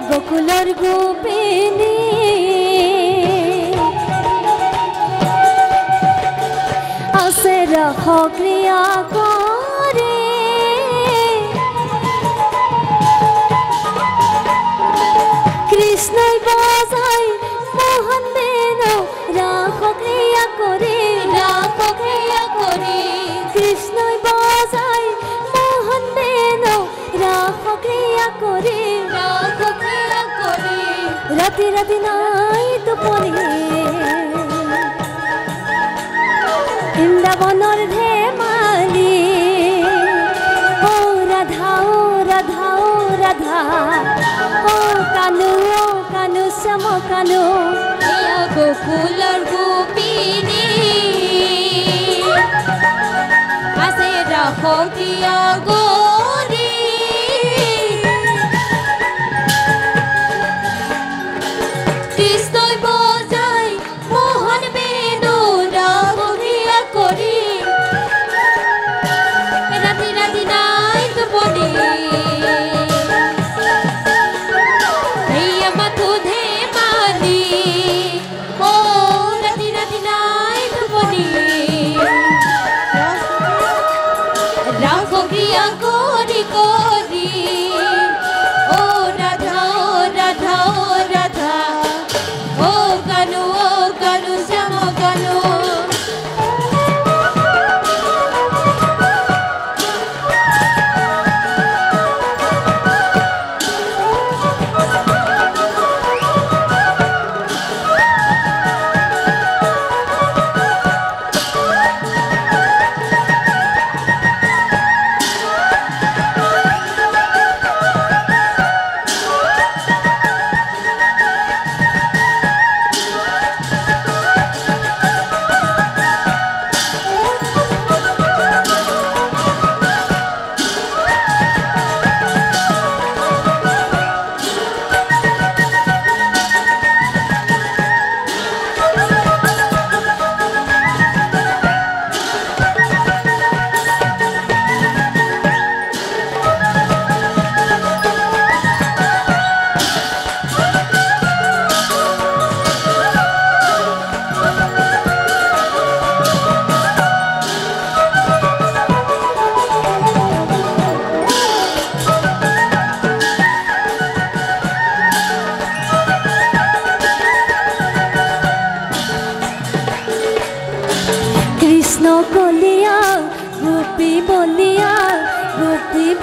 গোকুলৰ গোপিনী আছে ৰস ক্ৰিয়া কৰে কৃষ্ণই বজাই মোহন বেণু ৰাস ক্ৰিয়া কৰে কৃষ্ণই বজাই মোহন বেণু ৰাস ক্ৰিয়া কৰে ৰাতি ৰাতি নাই টোপনি বৃন্দাবনৰ ধেমালি ও ৰাধা ও ৰাধা ও ৰাধা ও কানু শ্যাম কানু এয়া গোকুলৰ গোপিনী আছে ৰাসক্ৰিয়া কৰি কৃষ্ণই বজাই মোহন বেণু ৰাসক্ৰিয়া কৰি ৰাতি ৰাতি নাই টোপনি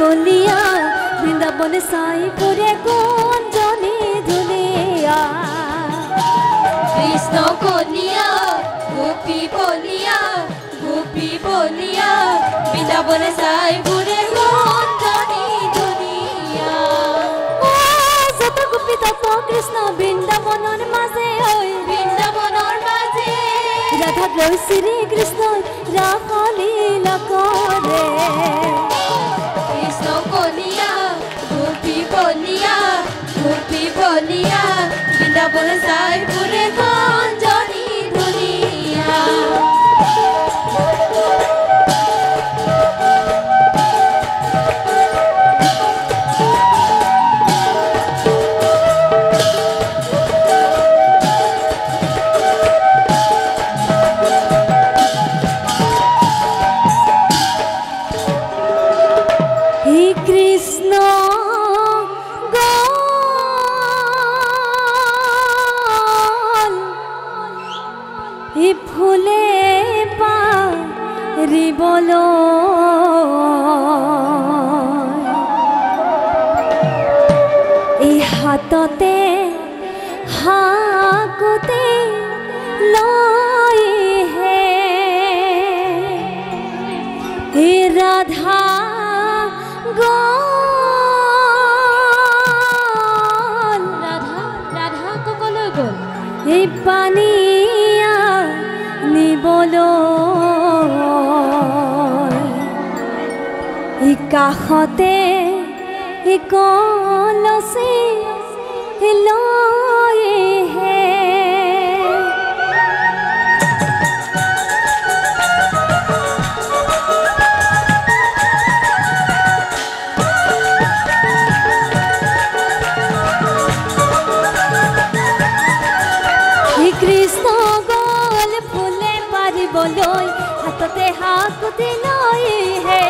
বলিয়া বৃন্দাবন চাই ফুৰে কোনজনী ধুনীয়া কৃষ্ণ কলিয়া গোপী বলিয়া বৃন্দাবন চাই ফুৰে কোনজনী ধুনীয়া যত গোপী তত কৃষ্ণ বৃন্দাবনৰ মাজে ৰাধাক লৈ শ্ৰী কৃষ্ণই ৰাসলীলা কৰে গোপী বলিয়া বৃন্দাবন চাই ফুৰে কোনজনী ধুনীয়া ফুলে পাৰিবলৈ এই হাততে হাকুতে লৈ হে হে ৰাধা গ'ল ৰাধা কলৈ গ'ল এই পানী কাষতে কলচি লৈ হে হাকুতি লৈ হে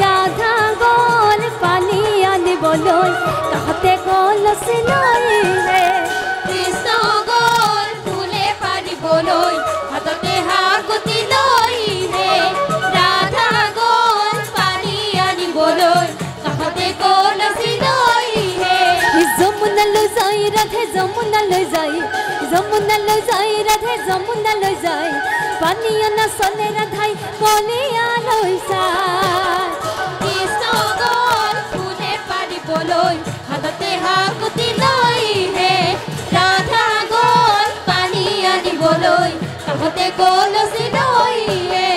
ৰাধা গ'ল পানী আনিবলৈ কাষতে কলচি লৈ হে কৃষ্ণ গ'ল ফুলে পাৰিবলৈ হাততে হাকুতি লৈ হে ৰাধা গ'ল পানী আনিবলৈ কাষতে কলচি লৈ হে যমুনালৈ যায় ৰাধে যমুনালৈ যায় যমুনালৈ যায় ৰাধে যমুনালৈ যায় পানী অনা চলে ৰাধাই কলিয়ালৈ যায় কৃষ্ণ গ'ল ফুলে পাৰিবলৈ হাততে হাকুতি লৈ হে ৰাধা গ'ল পানী আনিবলৈ কাষতে কলচি লৈ হে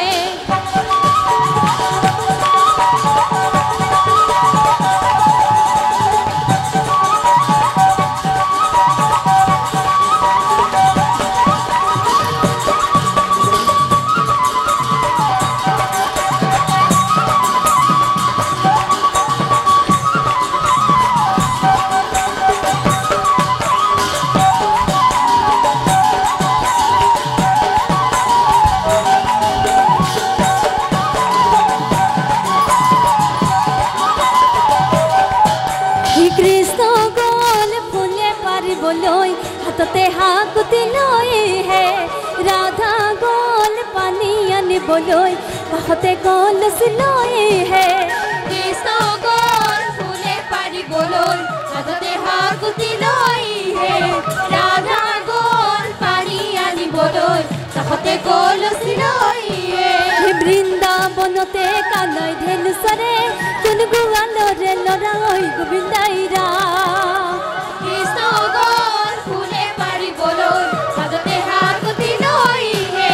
কৃষ্ণ গ'ল ফুলে পাৰিবলৈ হাততে হাকুতি লৈ হে ৰাধা গ'ল পানী আনিবলৈ কাষতে কলচি লৈ হে কৃষ্ণ গ'ল ফুলে পাৰিবলৈ হাততে হাকুতি লৈ হে ৰাধা গ'ল পানী আনিবলৈ কাষতে কলচি লৈ হে বৃন্দাবনতে কানাই ধেনুচৰে কোন গোৱালৰে ল'ৰা ঐ গোবিন্দাই ৰাম কৃষ্ণ গ'ল ফুলে পাৰিবলৈ হাততে হাকুতি লৈ হে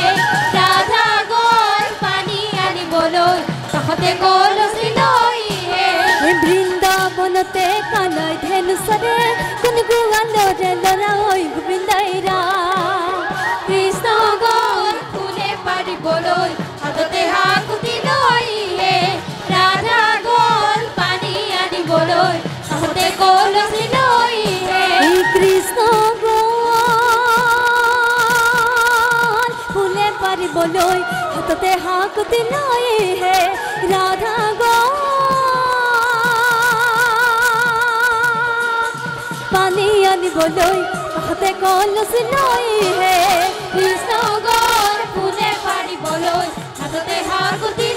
ৰাধা গ'ল পানী আনিবলৈ কাষতে কলচি লৈ হে বৃন্দাবনতে কানাই ধেনুচৰে কোন গোৱালৰে ল'ৰা ঐ গোবিন্দাই ৰাম কৃষ্ণ গ'ল ফুলে পাৰিবলৈ হাততে হাকুতি লৈ হে ৰাধা গ'ল পানী আনিবলৈ কাষতে কলচি লৈ হে কৃষ্ণ গ'ল ফুলে পাৰিবলৈ হাততে হাকুতি লৈ হে ৰাধা গ'ল পানী আনিবলৈ কাষতে কলচি লৈ হে কৃষ্ণ গ'ল ফুলে পাৰিবলৈ হাততে হাকুতি